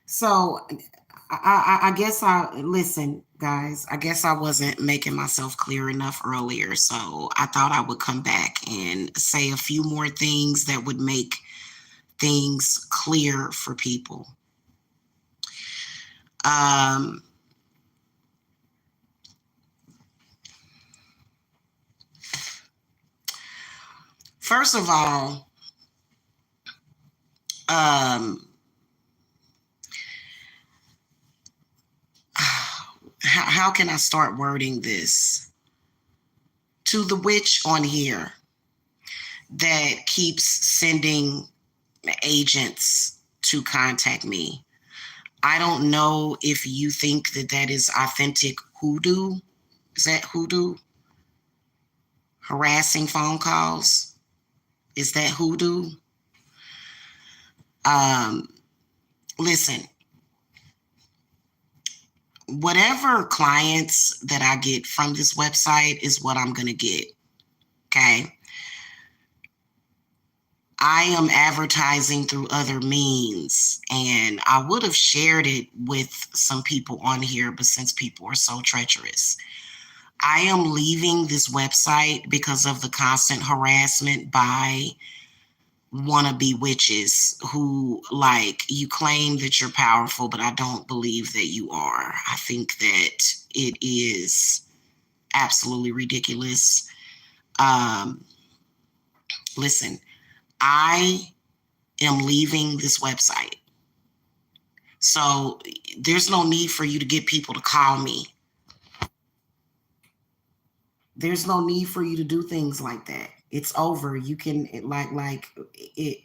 So I guess listen, guys. I guess I wasn't making myself clear enough earlier. So I thought I would come back and say a few more things that would make things clear for people. Um, First of all, um, how can I start wording this? To the witch on here that keeps sending agents to contact me. I don't know if you think that that is authentic hoodoo. Is that hoodoo? Harassing phone calls? Is that hoodoo? Um, Listen, whatever clients that I get from this website is what I'm going to get. Okay. I am advertising through other means, and I would have shared it with some people on here, but since people are so treacherous, I am leaving this website because of the constant harassment by wannabe witches who, like, you claim that you're powerful, but I don't believe that you are. I think that it is absolutely ridiculous. Um, Listen, I am leaving this website. So there's no need for you to get people to call me. There's no need for you to do things like that. It's over. You can like it.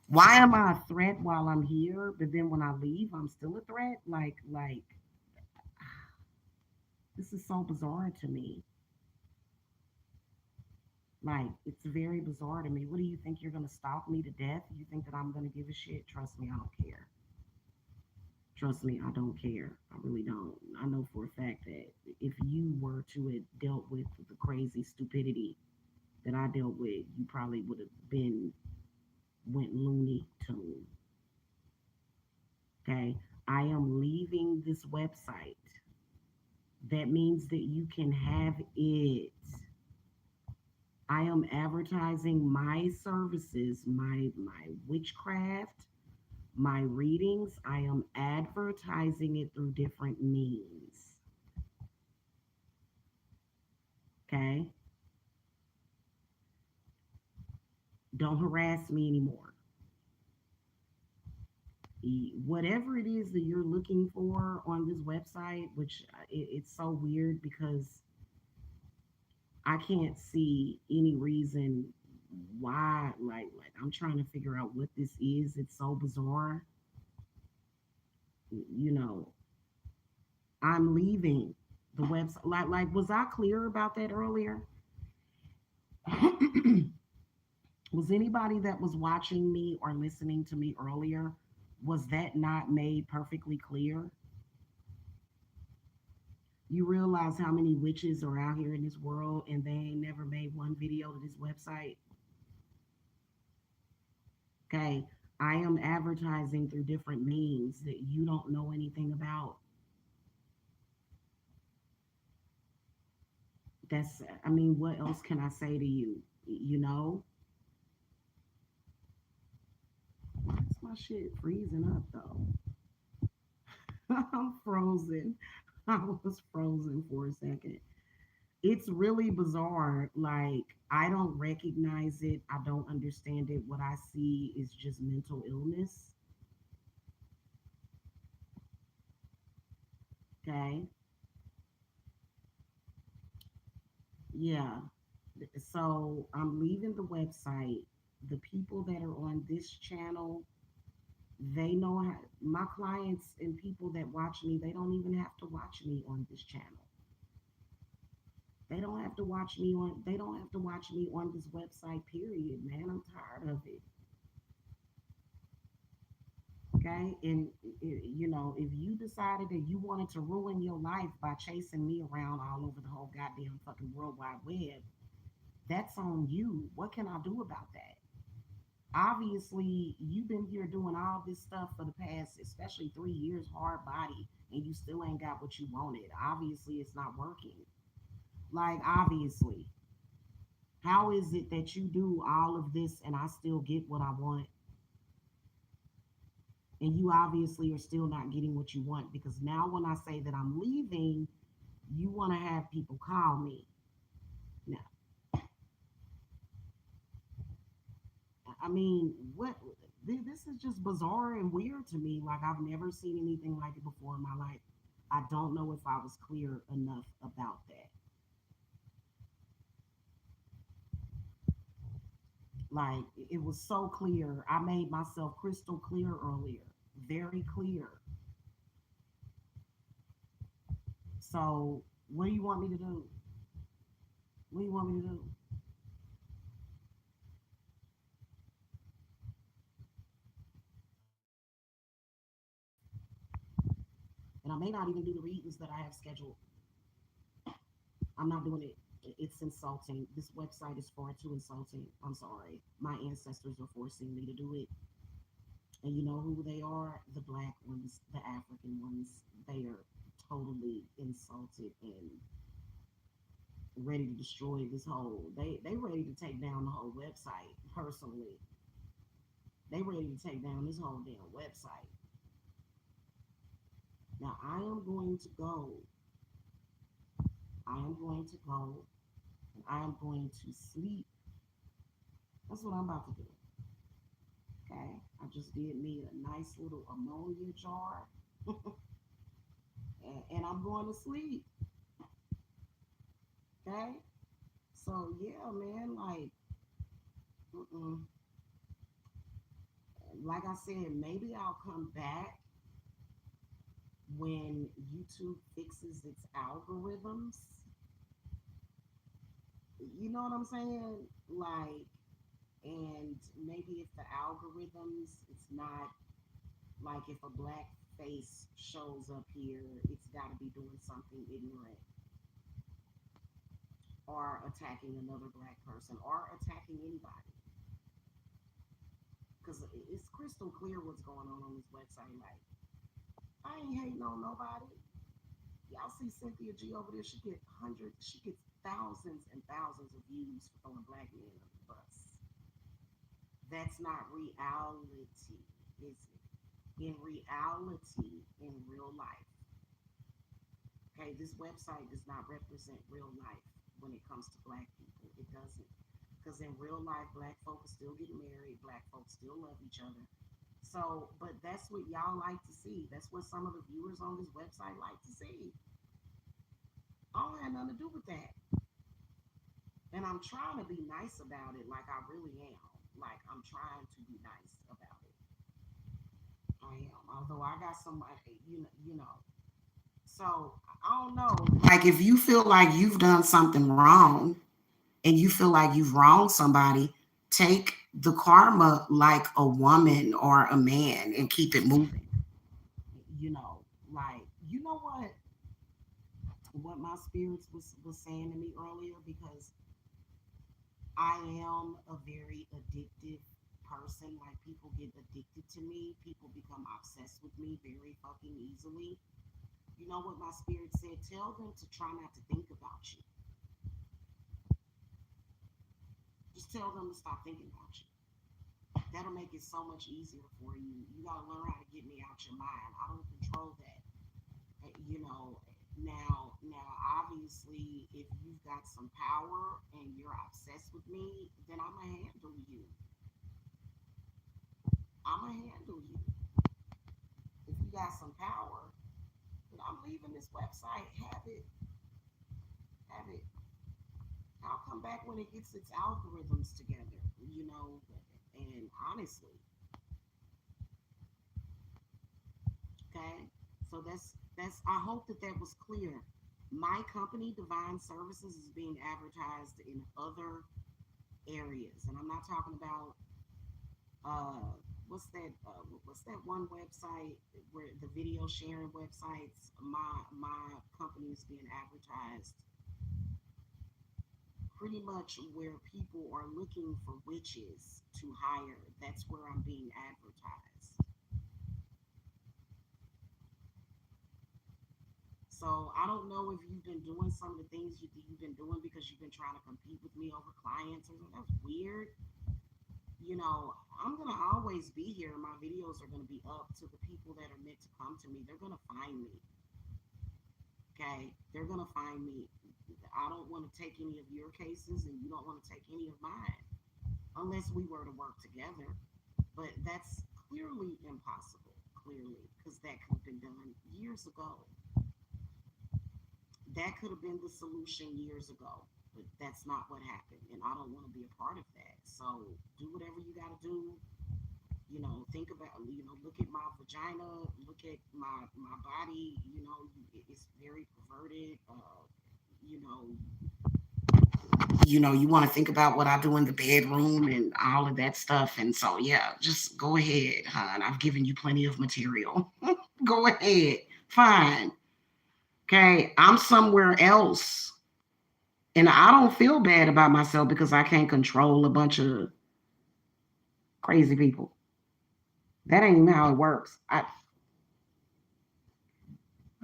Why am I a threat while I'm here, but then when I leave, I'm still a threat? Like this is so bizarre to me. Like it's very bizarre to me. What do you think? You're gonna stalk me to death? You think that I'm gonna give a shit? Trust me, I don't care. Trust me, I don't care. I really don't. I know for a fact that if you were to have dealt with the crazy stupidity that I dealt with, you probably would have been went loony tune. Okay. I am leaving this website. That means that you can have it. I am advertising my services, my witchcraft, my readings. I am advertising it through different means. Okay? Don't harass me anymore. Whatever it is that you're looking for on this website, which it's so weird because I can't see any reason why. Like I'm trying to figure out what this is. It's so bizarre. You know, I'm leaving the website. Like was I clear about that earlier? Was anybody that was watching me or listening to me earlier, was that not made perfectly clear? You realize how many witches are out here in this world and they ain't never made one video to this website? Okay. I am advertising through different means that you don't know anything about. That's, I mean, what else can I say to you? You know, why is my shit freezing up though? I'm frozen. I was frozen for a second. It's really bizarre. Like, I don't recognize it. I don't understand it. What I see is just mental illness. Okay. Yeah. So I'm leaving the website. The people that are on this channel, they know how, my clients and people that watch me, they don't even have to watch me on this channel. They don't have to watch me on this website, period, man. I'm tired of it. Okay. And, you know, if you decided that you wanted to ruin your life by chasing me around all over the whole goddamn fucking World Wide Web, that's on you. What can I do about that? Obviously, you've been here doing all this stuff for the past, especially 3 years, hard body, and you still ain't got what you wanted. Obviously, it's not working. Like, obviously, how is it that you do all of this and I still get what I want, and you obviously are still not getting what you want? Because now, when I say that I'm leaving, you want to have people call me. Now, I mean, what? This is just bizarre and weird to me. Like, I've never seen anything like it before in my life. I don't know if I was clear enough about that. Like, it was so clear. I made myself crystal clear earlier, very clear. So, what do you want me to do? What do you want me to do? And I may not even do the readings that I have scheduled. I'm not doing it. It's insulting. This website is far too insulting. I'm sorry. My ancestors are forcing me to do it. And you know who they are? The black ones, the African ones. They are totally insulted and ready to destroy this whole. They ready to take down the whole website. Personally, they ready to take down this whole damn website. Now I am going to go. I am going to go, and I am going to sleep. That's what I'm about to do. Okay, I just did me a nice little ammonia jar, and I'm going to sleep. Okay, so yeah, man, mm-mm. Like I said, maybe I'll come back when YouTube fixes its algorithms. You know what I'm saying? Like, and maybe if the algorithms, it's not like if a black face shows up here, it's got to be doing something ignorant or attacking another black person or attacking anybody. Because it's crystal clear what's going on this website. Like, I ain't hating on nobody. Y'all see Cynthia G over there? She get hundreds, she gets thousands and thousands of views for throwing black men under the bus. That's not reality, is it? In reality, in real life, okay, this website does not represent real life when it comes to black people. It doesn't. Because in real life, black folks still get married, black folks still love each other. So, but that's what y'all like to see. That's what some of the viewers on this website like to see. I don't have nothing to do with that. And I'm trying to be nice about it, like I really am. Like I'm trying to be nice about it. I am. Although I got somebody, you know. So I don't know. Like if you feel like you've done something wrong and you feel like you've wronged somebody, take the karma like a woman or a man and keep it moving. You know, like you know what my spirits was saying to me earlier, because I am a very addictive person. Like people get addicted to me. People become obsessed with me very fucking easily. You know what my spirit said? Tell them to try not to think about you. Just tell them to stop thinking about you. That'll make it so much easier for you. You gotta learn how to get me out your mind. I don't control that. You know, now obviously if you've got some power and you're obsessed with me, then I'ma handle you. I'ma handle you. If you got some power, then I'm leaving this website. Have it, have it. I'll come back when it gets its algorithms together, you know. And honestly, okay. So that's. I hope that that was clear. My company, Divine Services, is being advertised in other areas, and I'm not talking about uh what's that one website where the video sharing websites. My company is being advertised pretty much where people are looking for witches to hire. That's where I'm being advertised. So I don't know if you've been doing some of the things you've been doing because you've been trying to compete with me over clients or something. That's weird. I'm gonna always be here. My videos are gonna be up to the people that are meant to come to me. They're gonna find me. Okay, they're gonna find me. I don't want to take any of your cases, and you don't want to take any of mine, unless we were to work together. But that's clearly impossible. Clearly, because that could have been done years ago. That could have been the solution years ago, but that's not what happened, and I don't want to be a part of that. So do whatever you got to do. Think about, look at my vagina, look at my body. It's very perverted. You know, you want to think about what I do in the bedroom and all of that stuff. And so, yeah, just go ahead, hon. I've given you plenty of material. Go ahead. Fine. Okay. I'm somewhere else. And I don't feel bad about myself because I can't control a bunch of crazy people. That ain't even how it works. Why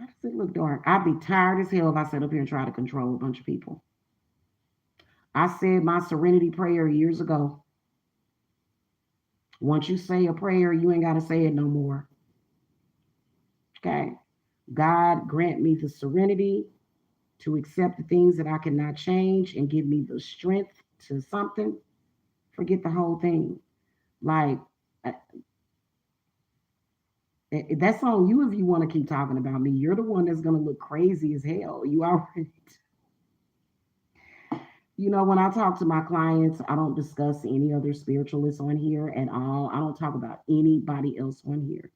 does it look dark? I'd be tired as hell if I sat up here and tried to control a bunch of people. I said my serenity prayer years ago. Once you say a prayer, you ain't got to say it no more. Okay. God grant me the serenity to accept the things that I cannot change and give me the strength to something. Forget the whole thing. Like, uh, that's on you if you want to keep talking about me. You're the one that's going to look crazy as hell. You already. When I talk to my clients, I don't discuss any other spiritualists on here at all. I don't talk about anybody else on here.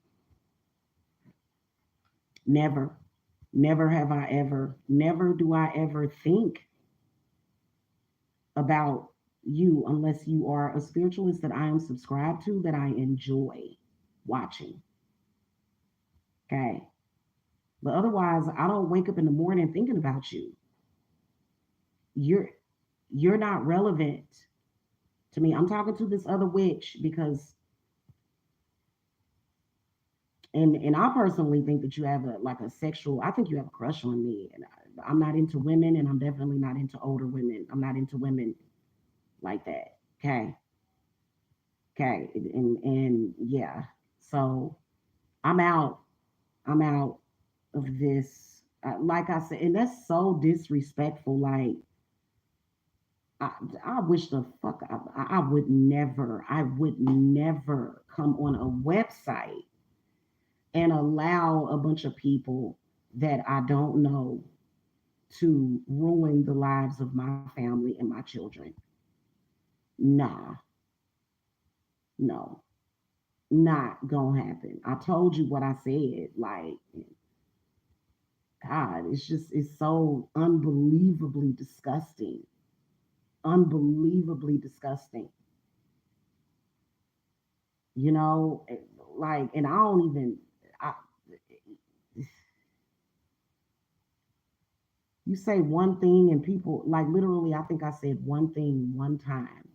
Never. Never have I ever. Never do I ever think about you unless you are a spiritualist that I am subscribed to that I enjoy watching. Okay. But otherwise, I don't wake up in the morning thinking about you. You're you're not relevant to me. I'm talking to this other witch because and I personally think that you have a sexual. I think you have a crush on me, and I'm not into women, and I'm definitely not into older women. I'm not into women like that. Okay, okay, and yeah. So I'm out. I'm out of this. Like I said, and that's so disrespectful. Like I, I wish the fuck I would never. I would never come on a website and allow a bunch of people that I don't know to ruin the lives of my family and my children. Nah, no, not gonna happen. I told you what I said. Like, God, it's so unbelievably disgusting. Unbelievably disgusting. You know, like, and I don't even, I, you say one thing and people, like, literally, I think I said one thing one time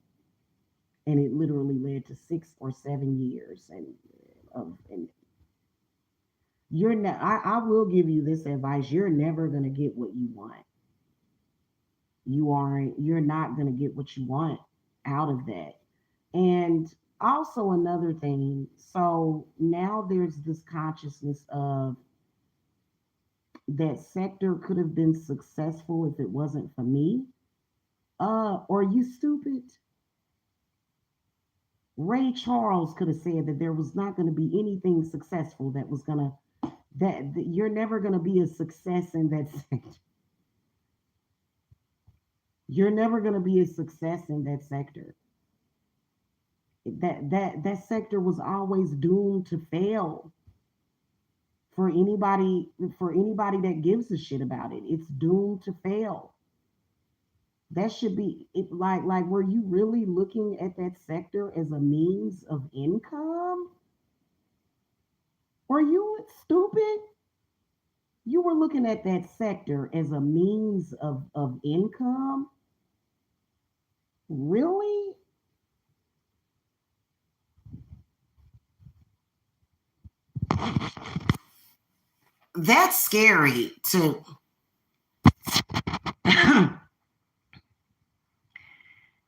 and it literally led to 6 or 7 years and I will give you this advice. You're never gonna get what you want. You're not gonna get what you want out of that. And also another thing, so now there's this consciousness of that sector could have been successful if it wasn't for me. Are you stupid? Ray Charles could have said that there was not going to be anything successful that was going to that you're never going to be a success in that sector. You're never going to be a success in that sector. That sector was always doomed to fail for anybody that gives a shit about it. It's doomed to fail. That should be it. Like were you really looking at that sector as a means of income? Were you stupid? You were looking at that sector as a means of income. Really? That's scary to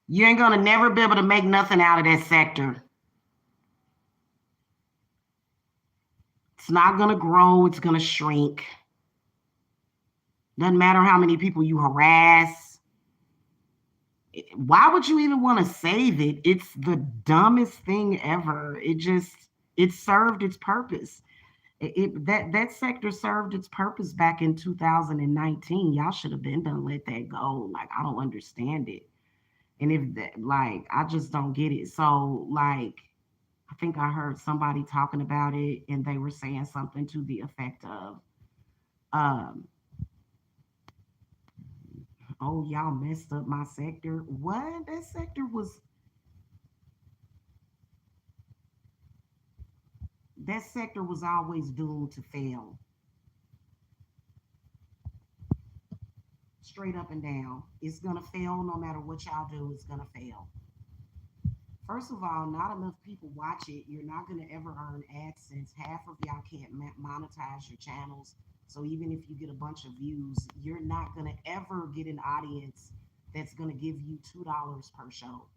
you ain't gonna never be able to make nothing out of that sector. It's not gonna grow, it's gonna shrink. Doesn't matter how many people you harass. Why would you even want to save it? It's the dumbest thing ever. It served its purpose. That sector served its purpose back in 2019. Y'all should have been done let that go. Like I don't understand it. And if that like I just don't get it. So like I think I heard somebody talking about it and they were saying something to the effect of um oh y'all messed up my sector. What? That sector was always doomed to fail. Straight up and down. It's gonna fail no matter what y'all do, it's gonna fail. First of all, not enough people watch it. You're not going to ever earn AdSense. Half of y'all can't monetize your channels. So even if you get a bunch of views, you're not going to ever get an audience that's going to give you $2 per show.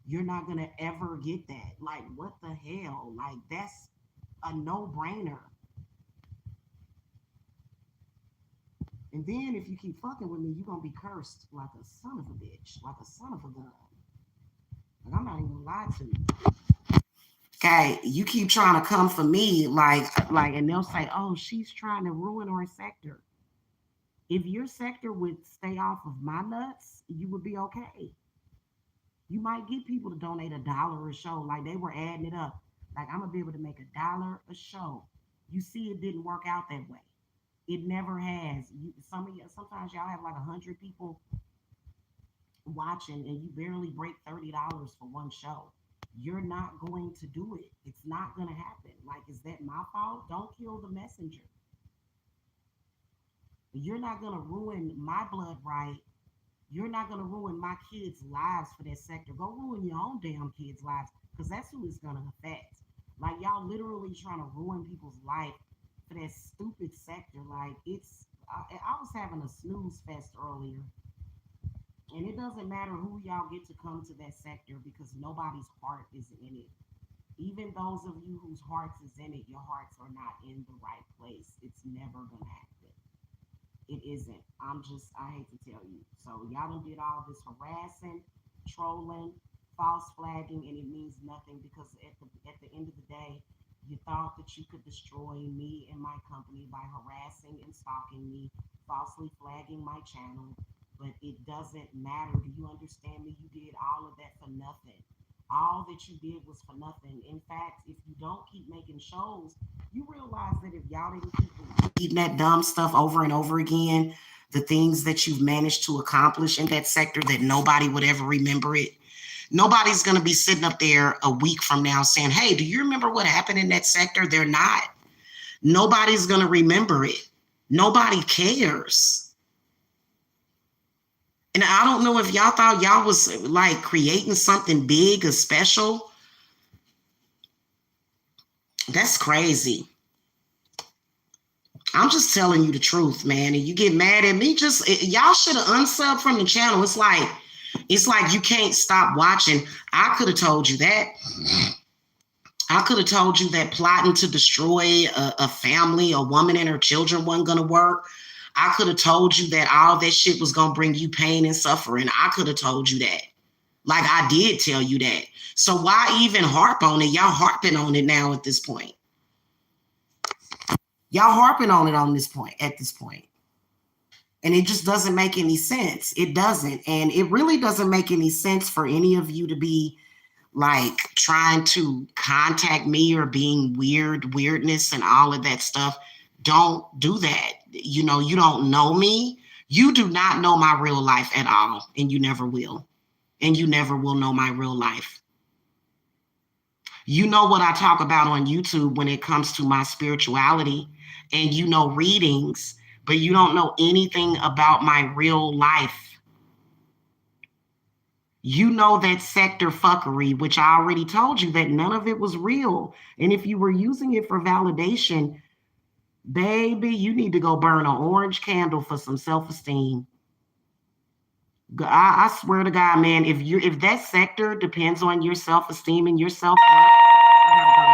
You're not going to ever get that. Like, what the hell? Like, that's a no brainer. And then if you keep fucking with me, you're going to be cursed like a son of a bitch, like a son of a gun. Like, I'm not even going to lie to you. Okay, you keep trying to come for me, and they'll say, "Oh, she's trying to ruin our sector." If your sector would stay off of my nuts, you would be okay. You might get people to donate $1 a show, like they were adding it up. Like I'm gonna be able to make $1 a show. You see, it didn't work out that way. It never has. Sometimes y'all have like 100 people watching, and you barely break $30 for one show. You're not going to do it. It's not going to happen. Like, is that my fault? Don't kill the messenger. You're not going to ruin my blood right. You're not going to ruin my kids' lives for that sector. Go ruin your own damn kids' lives because that's who it's going to affect. Like, y'all literally trying to ruin people's life for that stupid sector. Like, I was having a snooze fest earlier. And it doesn't matter who y'all get to come to that sector because nobody's heart is in it. Even those of you whose hearts is in it, your hearts are not in the right place. It's never gonna happen. It isn't. I hate to tell you. So y'all done did all this harassing, trolling, false flagging, and it means nothing because at the end of the day, you thought that you could destroy me and my company by harassing and stalking me, falsely flagging my channel, but it doesn't matter. Do you understand me? You did all of that for nothing. All that you did was for nothing. In fact, if you don't keep making shows, you realize that if y'all didn't keep repeating that dumb stuff over and over again, the things that you've managed to accomplish in that sector, that nobody would ever remember it. Nobody's going to be sitting up there a week from now saying, "Hey, do you remember what happened in that sector?" They're not. Nobody's going to remember it. Nobody cares. And I don't know if y'all thought y'all was like creating something big or special. That's crazy. I'm just telling you the truth, man. And you get mad at me, y'all should have unsubbed from the channel. It's like you can't stop watching. I could have told you that. I could have told you that plotting to destroy a family, a woman and her children wasn't going to work. I could have told you that all that shit was going to bring you pain and suffering. I could have told you that. Like I did tell you that. So why even harp on it? Y'all harping on it now at this point. Y'all harping on it at this point. And it just doesn't make any sense. It doesn't. And it really doesn't make any sense for any of you to be like trying to contact me or being weirdness and all of that stuff. Don't do that. You don't know me. You do not know my real life at all. And you never will. And you never will know my real life. You know what I talk about on YouTube when it comes to my spirituality, and readings, but you don't know anything about my real life. You know that sector fuckery, which I already told you that none of it was real. And if you were using it for validation, baby, you need to go burn an orange candle for some self-esteem. I swear to God, man, if that sector depends on your self-esteem and your self-worth, I gotta go.